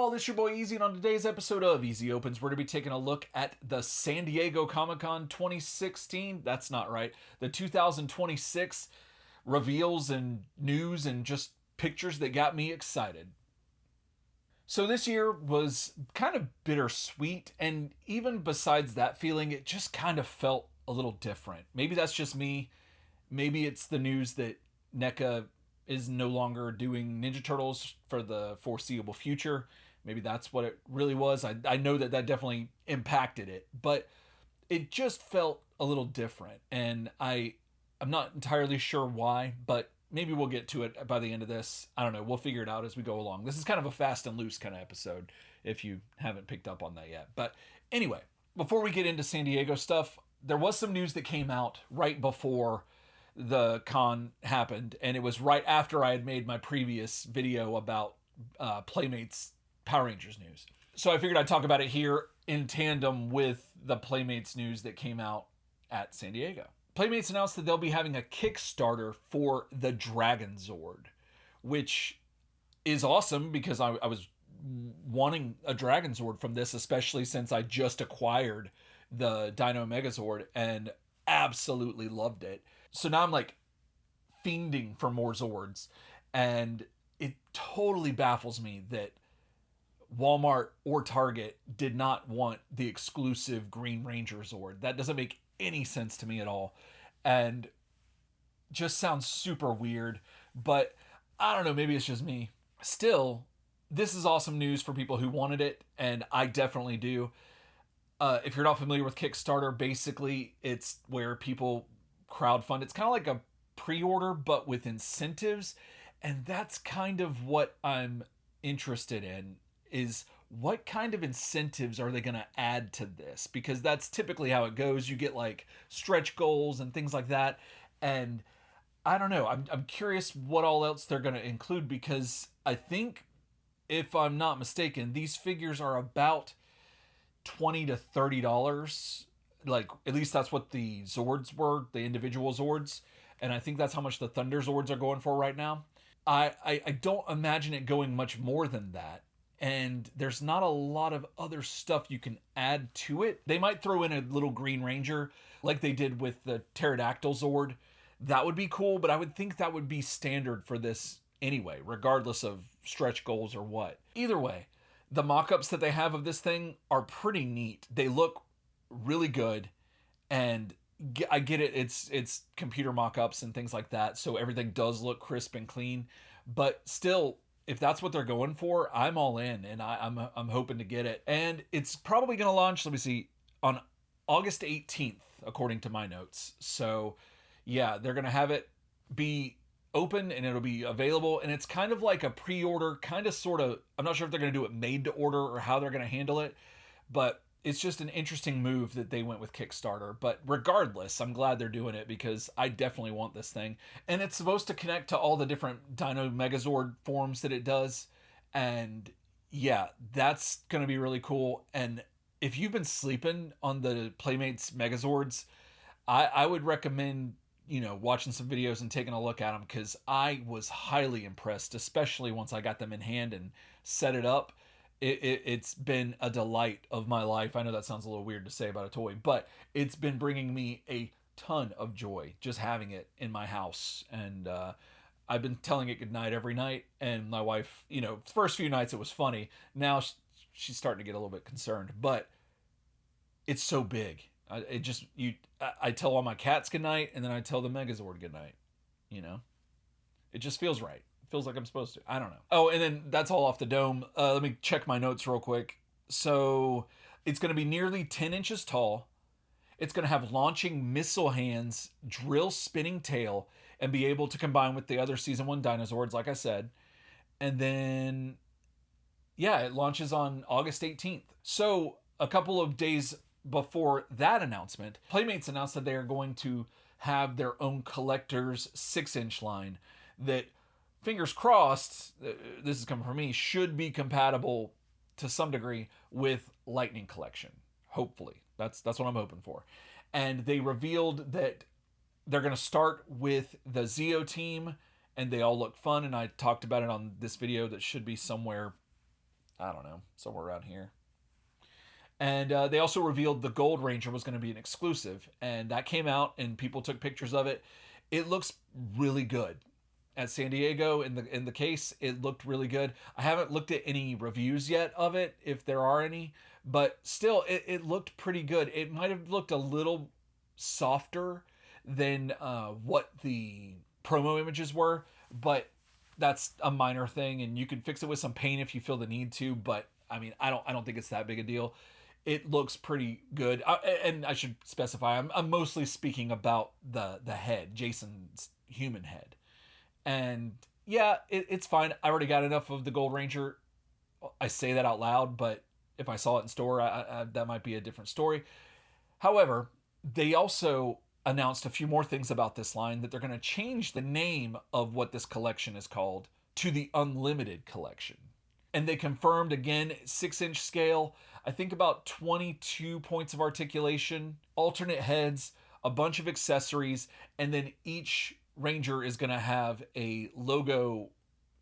y'all, it's your boy Easy, and on today's episode of Easy Opens, we're going to be taking a look at the San Diego Comic-Con 2016. That's not right. The 2026 reveals and news and just pictures that got me excited. So this year was kind of bittersweet, and even besides that feeling, it just kind of felt a little different. Maybe that's just me. Maybe it's the news that NECA is no longer doing Ninja Turtles for the foreseeable future. Maybe that's what it really was. I know that definitely impacted it, but it just felt a little different. And I'm not entirely sure why, but maybe we'll get to it by the end of this. I don't know. We'll figure it out as we go along. This is kind of a fast and loose kind of episode if you haven't picked up on that yet. But anyway, before we get into San Diego stuff, there was some news that came out right before the con happened, and it was right after I had made my previous video about Playmates Power Rangers news. So I figured I'd talk about it here in tandem with the Playmates news that came out at San Diego. Playmates announced that they'll be having a Kickstarter for the Dragon Zord, which is awesome because I was wanting a Dragon Zord from this, especially since I just acquired the Dino Megazord and absolutely loved it. So now I'm like fiending for more Zords, and it totally baffles me that Walmart or Target did not want the exclusive Green Ranger Zord. That doesn't make any sense to me at all, and just sounds super weird, but I don't know, maybe it's just me. Still, this is awesome news for people who wanted it, and I definitely do. If you're not familiar with Kickstarter, basically it's where people crowdfund. It's kind of like a pre-order, but with incentives. And that's kind of what I'm interested in, is what kind of incentives are they going to add to this? Because that's typically how it goes. You get like stretch goals and things like that. And I don't know. I'm curious what all else they're going to include, because I think, if I'm not mistaken, these figures are about $20 to $30. Like, at least that's what the Zords were, the individual Zords. And I think that's how much the Thunder Zords are going for right now. I don't imagine it going much more than that. And there's not a lot of other stuff you can add to it. They might throw in a little Green Ranger like they did with the Pterodactyl Zord. That would be cool, but I would think that would be standard for this anyway, regardless of stretch goals or what. Either way, the mock-ups that they have of this thing are pretty neat. They look really good, and I get it. It's computer mock-ups and things like that, so everything does look crisp and clean. But still, if that's what they're going for, I'm all in, and I'm hoping to get it. And it's probably going to launch, let me see, on August 18th, according to my notes. So yeah, they're going to have it be open and it'll be available, and it's kind of like a pre-order, kind of sort of. I'm not sure if they're going to do it made to order or how they're going to handle it, but it's just an interesting move that they went with Kickstarter. But regardless, I'm glad they're doing it because I definitely want this thing. And it's supposed to connect to all the different Dino Megazord forms that it does. And yeah, that's going to be really cool. And if you've been sleeping on the Playmates Megazords, I would recommend, watching some videos and taking a look at them, because I was highly impressed, especially once I got them in hand and set it up. It's been a delight of my life. I know that sounds a little weird to say about a toy, but it's been bringing me a ton of joy just having it in my house. And I've been telling it goodnight every night. And my wife, first few nights it was funny. Now she's starting to get a little bit concerned, but it's so big. I tell all my cats goodnight, and then I tell the Megazord goodnight. It just feels right. Feels like I'm supposed to. I don't know. Oh, and then that's all off the dome. Let me check my notes real quick. So it's going to be nearly 10 inches tall. It's going to have launching missile hands, drill spinning tail, and be able to combine with the other Season 1 Dinozords, like I said. And then, yeah, it launches on August 18th. So a couple of days before that announcement, Playmates announced that they are going to have their own collector's 6-inch line that, fingers crossed, this is coming from me, should be compatible to some degree with Lightning Collection. Hopefully. That's what I'm hoping for. And they revealed that they're going to start with the Zeo team, and they all look fun, and I talked about it on this video that should be somewhere, I don't know, somewhere around here. And they also revealed the Gold Ranger was going to be an exclusive, and that came out, and people took pictures of it. It looks really good. At San Diego, in the case, it looked really good. I haven't looked at any reviews yet of it, if there are any, but still, it looked pretty good. It might have looked a little softer than what the promo images were, but that's a minor thing, and you can fix it with some paint if you feel the need to. But I mean, I don't think it's that big a deal. It looks pretty good, and I should specify I'm mostly speaking about the head, Jason's human head, and yeah, it's fine. I already got enough of the Gold Ranger. I say that out loud, but if I saw it in store, that might be a different story. However, they also announced a few more things about this line, that they're going to change the name of what this collection is called to the Unlimited Collection. And they confirmed again 6-inch scale, I think about 22 points of articulation, alternate heads, a bunch of accessories, and then each Ranger is going to have a logo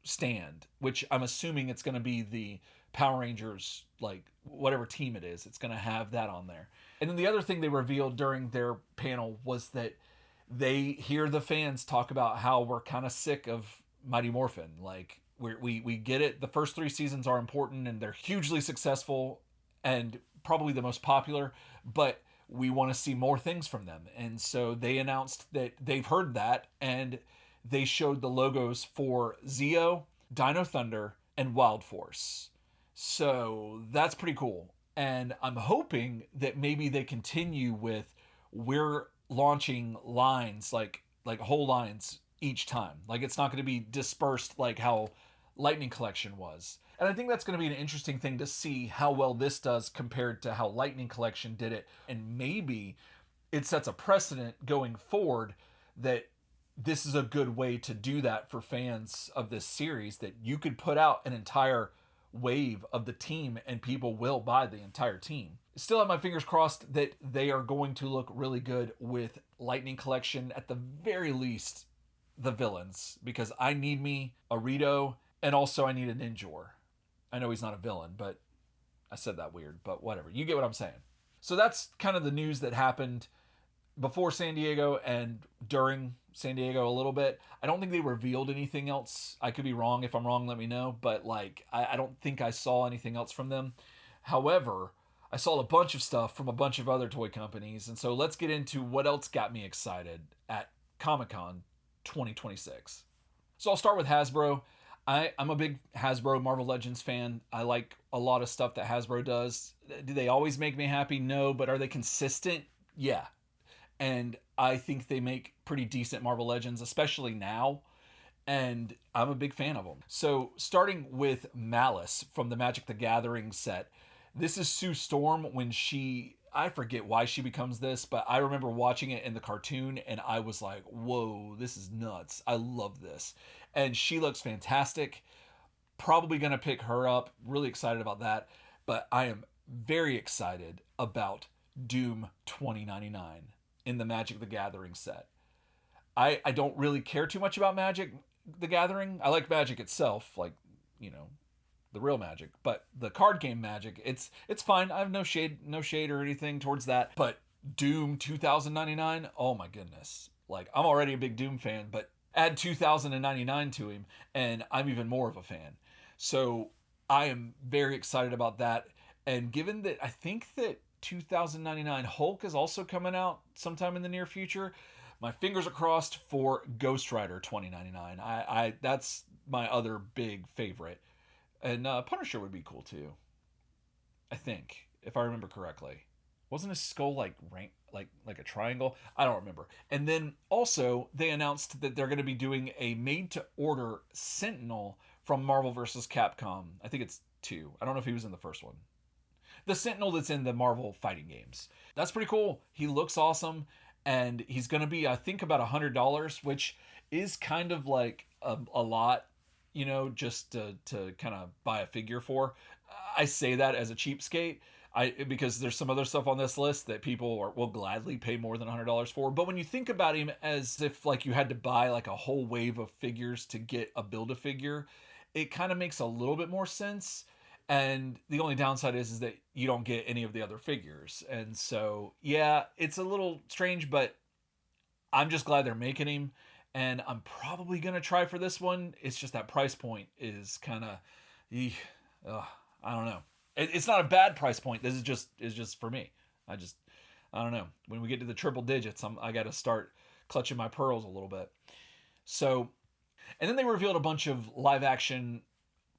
stand, which I'm assuming it's going to be the Power Rangers, like whatever team it is, it's going to have that on there. And then the other thing they revealed during their panel was that they hear the fans talk about how we're kind of sick of Mighty Morphin. Like, we get it. The first 3 seasons are important and they're hugely successful and probably the most popular, but we want to see more things from them. And so they announced that they've heard that, and they showed the logos for Zeo, Dino Thunder, and Wild Force. So that's pretty cool. And I'm hoping that maybe they continue with, we're launching lines, like whole lines each time. Like, it's not going to be dispersed like how Lightning Collection was. And I think that's going to be an interesting thing to see how well this does compared to how Lightning Collection did it. And maybe it sets a precedent going forward that this is a good way to do that for fans of this series, that you could put out an entire wave of the team and people will buy the entire team. Still have my fingers crossed that they are going to look really good with Lightning Collection, at the very least the villains, because I need me a Rito, and also I need a Ninjor. I know he's not a villain, but I said that weird, but whatever. You get what I'm saying. So that's kind of the news that happened before San Diego and during San Diego a little bit. I don't think they revealed anything else. I could be wrong. If I'm wrong, let me know. But like, I don't think I saw anything else from them. However, I saw a bunch of stuff from a bunch of other toy companies. And so let's get into what else got me excited at Comic-Con 2026. So I'll start with Hasbro. I'm a big Hasbro Marvel Legends fan. I like a lot of stuff that Hasbro does. Do they always make me happy? No. But are they consistent? Yeah. And I think they make pretty decent Marvel Legends, especially now. And I'm a big fan of them. So starting with Malice from the Magic the Gathering set. This is Sue Storm when I forget why she becomes this, but I remember watching it in the cartoon and I was like, whoa, this is nuts. I love this. And she looks fantastic. Probably going to pick her up. Really excited about that. But I am very excited about Doom 2099 in the Magic the Gathering set. I don't really care too much about Magic the Gathering. I like Magic itself, like, the real Magic, but the card game Magic, it's fine. I have no shade or anything towards that. But Doom 2099, oh my goodness. Like, I'm already a big Doom fan, but add 2099 to him and I'm even more of a fan. So I am very excited about that. And given that I think that 2099 Hulk is also coming out sometime in the near future, my fingers are crossed for Ghost Rider 2099. I that's my other big favorite. And Punisher would be cool too. I think, if I remember correctly. Wasn't his skull like a triangle? I don't remember. And then also they announced that they're going to be doing a made-to-order Sentinel from Marvel vs. Capcom. I think it's 2. I don't know if he was in the first one. The Sentinel that's in the Marvel fighting games. That's pretty cool. He looks awesome. And he's going to be, I think, about $100, which is kind of like a lot, just to kind of buy a figure for. I say that as a cheapskate, because there's some other stuff on this list that people will gladly pay more than $100 for. But when you think about him as if like you had to buy like a whole wave of figures to get a Build-A-Figure, it kind of makes a little bit more sense. And the only downside is that you don't get any of the other figures. And so, yeah, it's a little strange, but I'm just glad they're making him. And I'm probably going to try for this one. It's just that price point is kind of, I don't know. It's not a bad price point. This is just for me. I don't know. When we get to the triple digits, I got to start clutching my pearls a little bit. So, and then they revealed a bunch of live action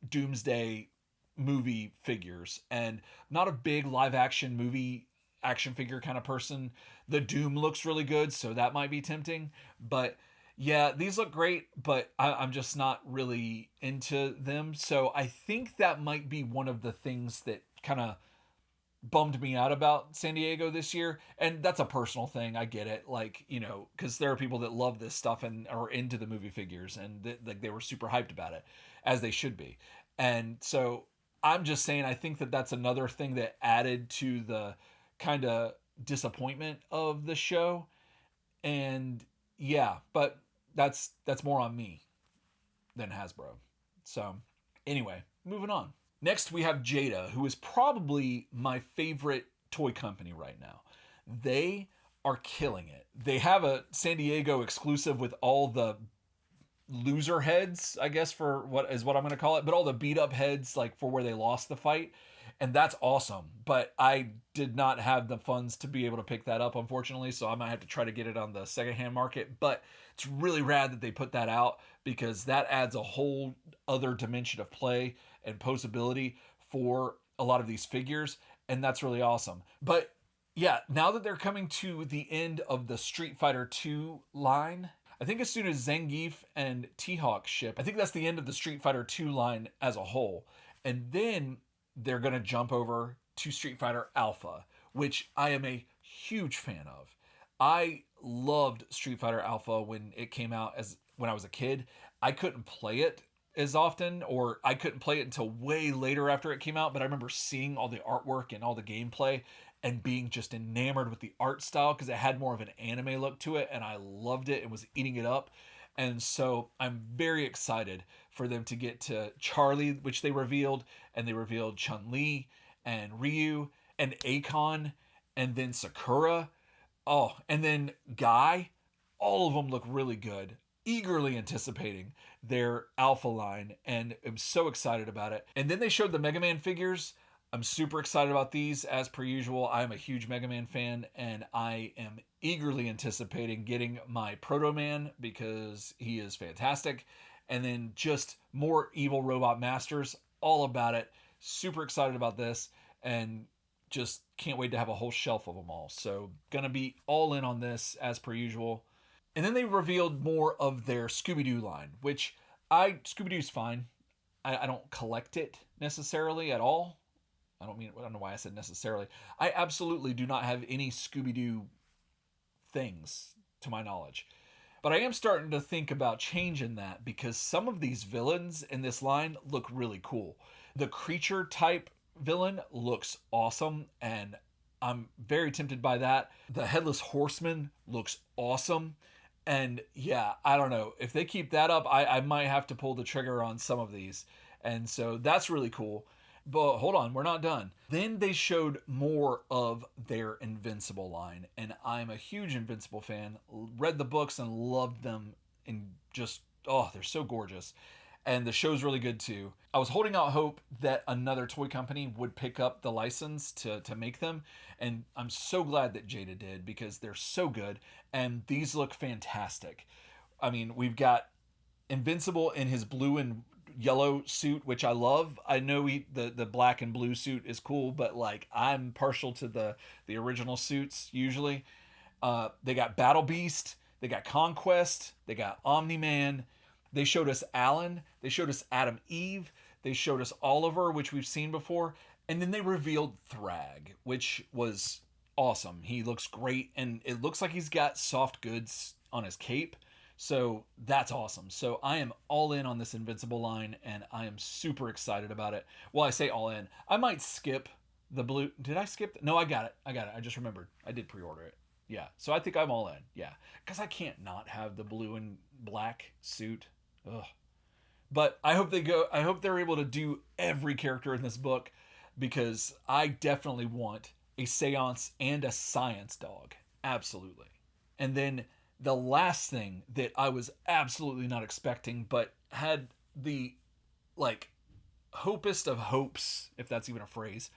Doomsday movie figures, and not a big live action movie action figure kind of person. The Doom looks really good, so that might be tempting. But yeah, these look great, but I'm just not really into them. So I think that might be one of the things that kind of bummed me out about San Diego this year. And that's a personal thing. I get it. Like, because there are people that love this stuff and are into the movie figures, and like they were super hyped about it, as they should be. And so I'm just saying, I think that that's another thing that added to the kind of disappointment of the show. And yeah, but that's more on me than Hasbro. So anyway, moving on. Next, we have Jada, who is probably my favorite toy company right now. They are killing it. They have a San Diego exclusive with all the loser heads, I guess, for what I'm going to call it, but all the beat up heads, like for where they lost the fight. And that's awesome. But I did not have the funds to be able to pick that up, unfortunately. So I might have to try to get it on the secondhand market. But it's really rad that they put that out, because that adds a whole other dimension of play and posability for a lot of these figures. And that's really awesome. But yeah, now that they're coming to the end of the Street Fighter 2 line, I think as soon as Zangief and T-Hawk ship, I think that's the end of the Street Fighter 2 line as a whole. And then they're going to jump over to Street Fighter Alpha, which I am a huge fan of. I loved Street Fighter Alpha when it came out, as when I was a kid. I couldn't play it as often, or I couldn't play it until way later after it came out, but I remember seeing all the artwork and all the gameplay and being just enamored with the art style, because it had more of an anime look to it, and I loved it and was eating it up. And so I'm very excited for them to get to Charlie, which they revealed, and they revealed Chun-Li and Ryu and Akon and then Sakura. Oh, and then Guy. All of them look really good. Eagerly anticipating their Alpha line, and I'm so excited about it. And then they showed the Mega Man figures. I'm super excited about these, as per usual. I'm a huge Mega Man fan, and I am eagerly anticipating getting my Proto Man, because he is fantastic. And then just more Evil Robot Masters, all about it. Super excited about this, and just can't wait to have a whole shelf of them all. So gonna be all in on this, as per usual. And then they revealed more of their Scooby-Doo line, which Scooby-Doo's fine. I don't collect it necessarily at all. I don't know why I said necessarily. I absolutely do not have any Scooby-Doo things to my knowledge. But I am starting to think about changing that, because some of these villains in this line look really cool. The creature type villain looks awesome, and I'm very tempted by that. The Headless Horseman looks awesome. And yeah, I don't know. If they keep that up, I might have to pull the trigger on some of these. And so that's really cool. But hold on, we're not done. Then they showed more of their Invincible line. And I'm a huge Invincible fan. Read the books and loved them. And just, oh, they're so gorgeous. And the show's really good too. I was holding out hope that another toy company would pick up the license to make them. And I'm so glad that Jada did, because they're so good. And these look fantastic. I mean, we've got Invincible in his blue and yellow suit, which I love. I know the black and blue suit is cool, but like I'm partial to the original suits usually. They got Battle Beast, they got Conquest, they got Omni-Man. They showed us Alan. They showed us Adam Eve. They showed us Oliver, which we've seen before. And then they revealed Thrag, which was awesome. He looks great, and it looks like he's got soft goods on his cape. So that's awesome. So I am all in on this Invincible line, and I am super excited about it. Well, I say all in. I might skip the blue. Did I skip? No, I got it. I just remembered. I did pre-order it. Yeah. So I think I'm all in. Yeah. Because I can't not have the blue and black suit. Ugh. But I hope they're able to do every character in this book, because I definitely want a seance and a science dog. Absolutely. And then the last thing that I was absolutely not expecting, but had the like hopest of hopes, if that's even a phrase,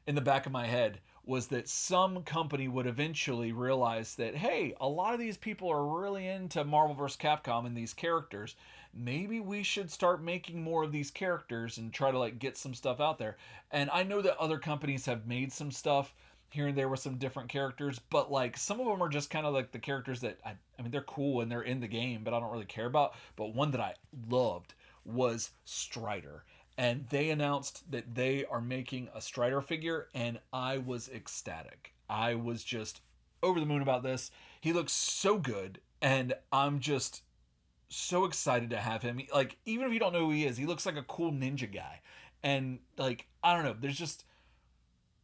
in the back of my head, was that some company would eventually realize that, hey, a lot of these people are really into Marvel vs. Capcom and these characters. Maybe we should start making more of these characters and try to like get some stuff out there. And I know that other companies have made some stuff here and there with some different characters, but like some of them are just kind of like the characters that I mean, they're cool and they're in the game, but I don't really care about. But one that I loved was Strider, and they announced that they are making a Strider figure, and I was ecstatic. I was just over the moon about this. He looks so good, and I'm just so excited to have him. Like, even if you don't know who he is, he looks like a cool ninja guy. And like, I don't know, there's just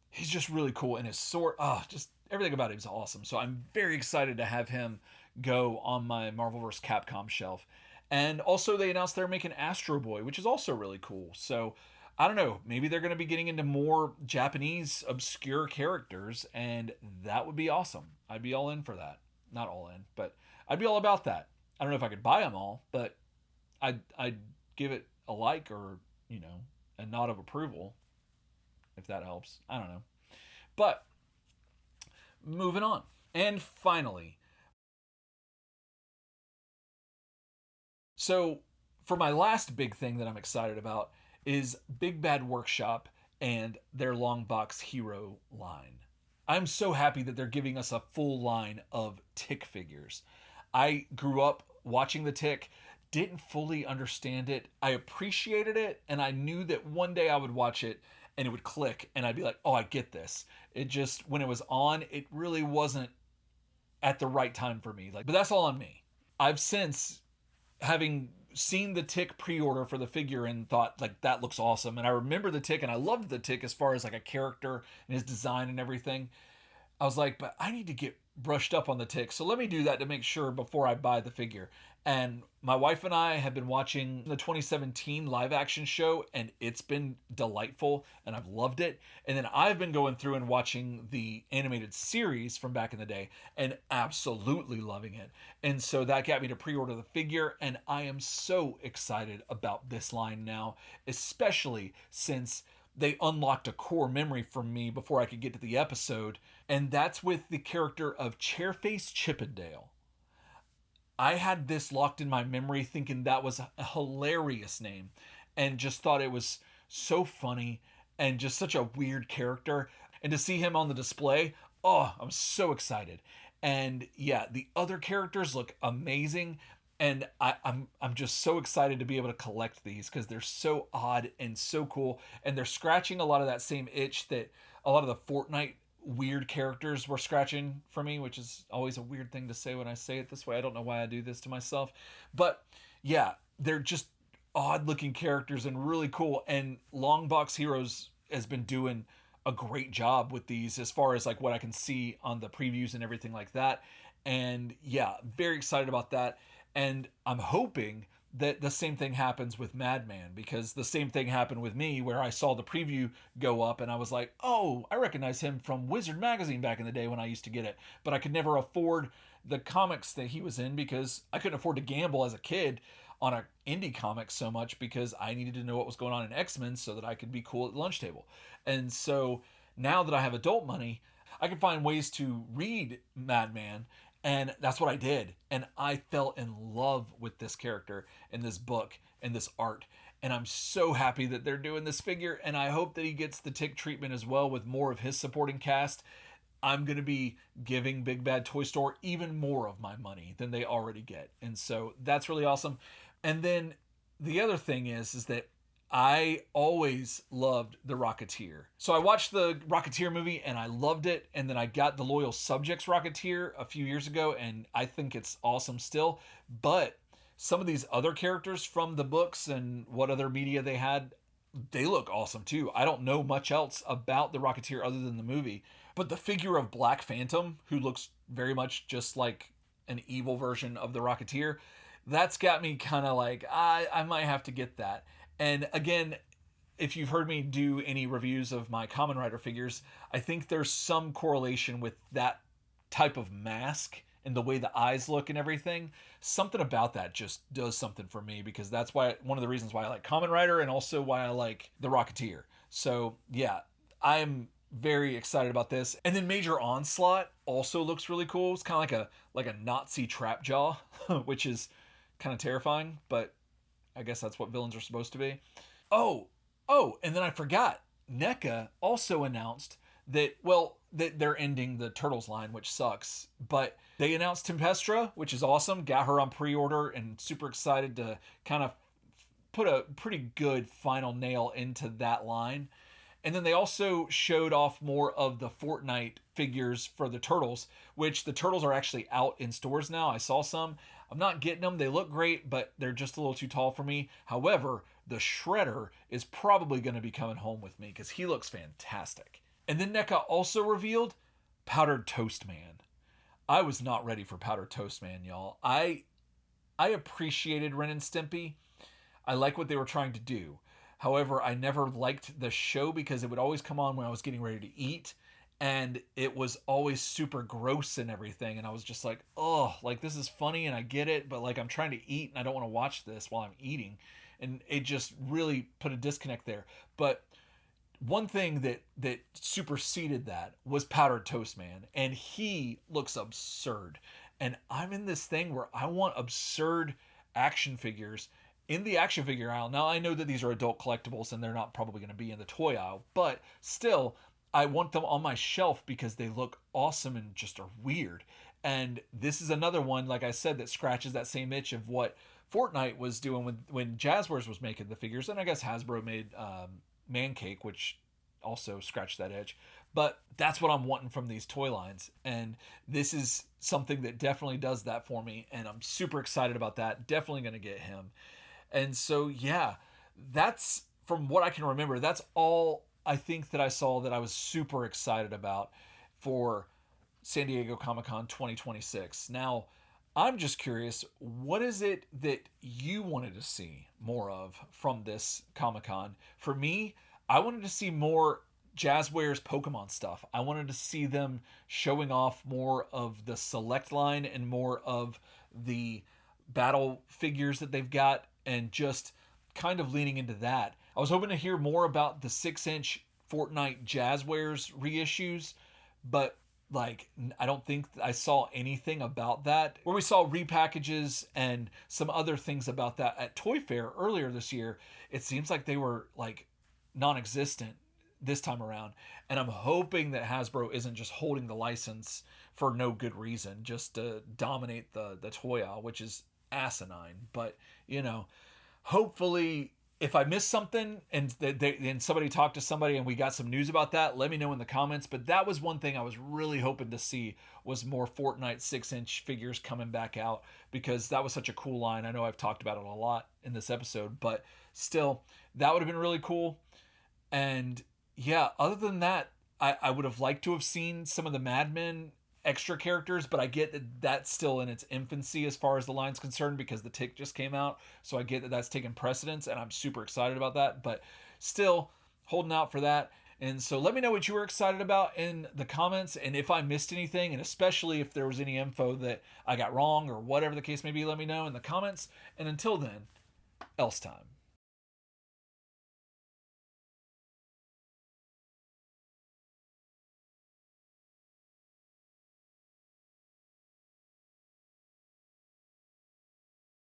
he's just really cool, and his sword, just everything about him is awesome. So I'm very excited to have him go on my Marvel vs. Capcom shelf. And also, they announced they're making Astro Boy, which is also really cool. So I don't know, maybe they're going to be getting into more Japanese obscure characters, and that would be awesome. I'd be all in for that. Not all in, but I'd be all about that. I don't know if I could buy them all, but I'd give it a like, or a nod of approval, if that helps. I don't know. But moving on. And finally, so for my last big thing that I'm excited about is Big Bad Workshop and their Long Box Hero line. I'm so happy that they're giving us a full line of Tick figures. I grew up watching the Tick, didn't fully understand it. I appreciated it, and I knew that one day I would watch it and it would click and I'd be like, "Oh, I get this." It just, when it was on, it really wasn't at the right time for me. Like, but that's all on me. I've since, having seen the Tick pre-order for the figure, and thought like that looks awesome, and I remember the Tick and I loved the Tick as far as like a character and his design and everything. I was like, but I need to get brushed up on the Tick. So let me do that to make sure before I buy the figure. And my wife and I have been watching the 2017 live action show, and it's been delightful, and I've loved it. And then I've been going through and watching the animated series from back in the day, and absolutely loving it. And so that got me to pre-order the figure, and I am so excited about this line now, especially since they unlocked a core memory from me before I could get to the episode, and that's with the character of Chairface Chippendale. I had this locked in my memory, thinking that was a hilarious name, and just thought it was so funny and just such a weird character. And to see him on the display, oh, I'm so excited. And yeah, the other characters look amazing, and I'm just so excited to be able to collect these because they're so odd and so cool, and they're scratching a lot of that same itch that a lot of the Fortnite weird characters were scratching for me, which is always a weird thing to say when I say it this way. I don't know why I do this to myself. But yeah, they're just odd looking characters and really cool. And Long Box Heroes has been doing a great job with these as far as like what I can see on the previews and everything like that. And yeah, very excited about that. And I'm hoping that the same thing happens with Madman, because the same thing happened with me where I saw the preview go up and I was like, "Oh, I recognize him from Wizard magazine back in the day when I used to get it." But I could never afford the comics that he was in because I couldn't afford to gamble as a kid on a indie comic so much, because I needed to know what was going on in X-Men so that I could be cool at the lunch table. And so now that I have adult money, I can find ways to read Madman, and that's what I did. And I fell in love with this character and this book and this art. And I'm so happy that they're doing this figure. And I hope that he gets the Tick treatment as well with more of his supporting cast. I'm going to be giving Big Bad Toy Store even more of my money than they already get. And so that's really awesome. And then the other thing is that I always loved The Rocketeer. So I watched the Rocketeer movie and I loved it. And then I got the Loyal Subjects Rocketeer a few years ago, and I think it's awesome still. But some of these other characters from the books and what other media they had, they look awesome too. I don't know much else about the Rocketeer other than the movie. But the figure of Black Phantom, who looks very much just like an evil version of the Rocketeer, that's got me kind of like, I might have to get that. And again, if you've heard me do any reviews of my Kamen Rider figures, I think there's some correlation with that type of mask and the way the eyes look and everything. Something about that just does something for me, because that's why, one of the reasons why I like Kamen Rider, and also why I like the Rocketeer. So yeah, I'm very excited about this. And then Major Onslaught also looks really cool. It's kind of like a Nazi trap jaw, which is kind of terrifying, but I guess that's what villains are supposed to be. Oh, and then I forgot. NECA also announced that, well, that they're ending the Turtles line, which sucks, but they announced Tempestra, which is awesome. Got her on pre-order and super excited to kind of put a pretty good final nail into that line. And then they also showed off more of the Fortnite figures for the Turtles, which the Turtles are actually out in stores now. I saw some. I'm not getting them. They look great, but they're just a little too tall for me. However, the Shredder is probably going to be coming home with me because he looks fantastic. And then NECA also revealed Powdered Toast Man. I was not ready for Powdered Toast Man, y'all. I appreciated Ren and Stimpy. I like what they were trying to do. However, I never liked the show because it would always come on when I was getting ready to eat, and it was always super gross and everything, and I was just like, oh, like, this is funny and I get it, but like, I'm trying to eat and I don't want to watch this while I'm eating, and it just really put a disconnect there. But one thing that superseded that was Powdered Toast Man, and he looks absurd. And I'm in this thing where I want absurd action figures in the action figure aisle. Now, I know that these are adult collectibles and they're not probably going to be in the toy aisle, but still, I want them on my shelf because they look awesome and just are weird. And this is another one, like I said, that scratches that same itch of what Fortnite was doing when Jazzwares was making the figures, and I guess Hasbro made Man Cake, which also scratched that edge. But that's what I'm wanting from these toy lines, and this is something that definitely does that for me, and I'm super excited about that. Definitely going to get him. And so, yeah, that's, from what I can remember, that's all I think that I saw that I was super excited about for San Diego Comic-Con 2026. Now, I'm just curious, what is it that you wanted to see more of from this Comic-Con? For me, I wanted to see more Jazzwares Pokemon stuff. I wanted to see them showing off more of the Select line and more of the battle figures that they've got, and just kind of leaning into that. I was hoping to hear more about the 6-inch Fortnite Jazzwares reissues, but like, I don't think I saw anything about that. Where we saw repackages and some other things about that at Toy Fair earlier this year, it seems like they were like non-existent this time around. And I'm hoping that Hasbro isn't just holding the license for no good reason, just to dominate the toy aisle, which is asinine. But, you know, hopefully, if I missed something and somebody talked to somebody and we got some news about that, let me know in the comments. But that was one thing I was really hoping to see, was more Fortnite 6-inch figures coming back out, because that was such a cool line. I know I've talked about it a lot in this episode, but still, that would have been really cool. And yeah, other than that, I would have liked to have seen some of the Mad Men extra characters, but I get that that's still in its infancy as far as the line's concerned, because the Tick just came out, so I get that that's taken precedence, and I'm super excited about that, but still holding out for that. And so let me know what you were excited about in the comments, and if I missed anything, and especially if there was any info that I got wrong or whatever the case may be, let me know in the comments. And until then, else time.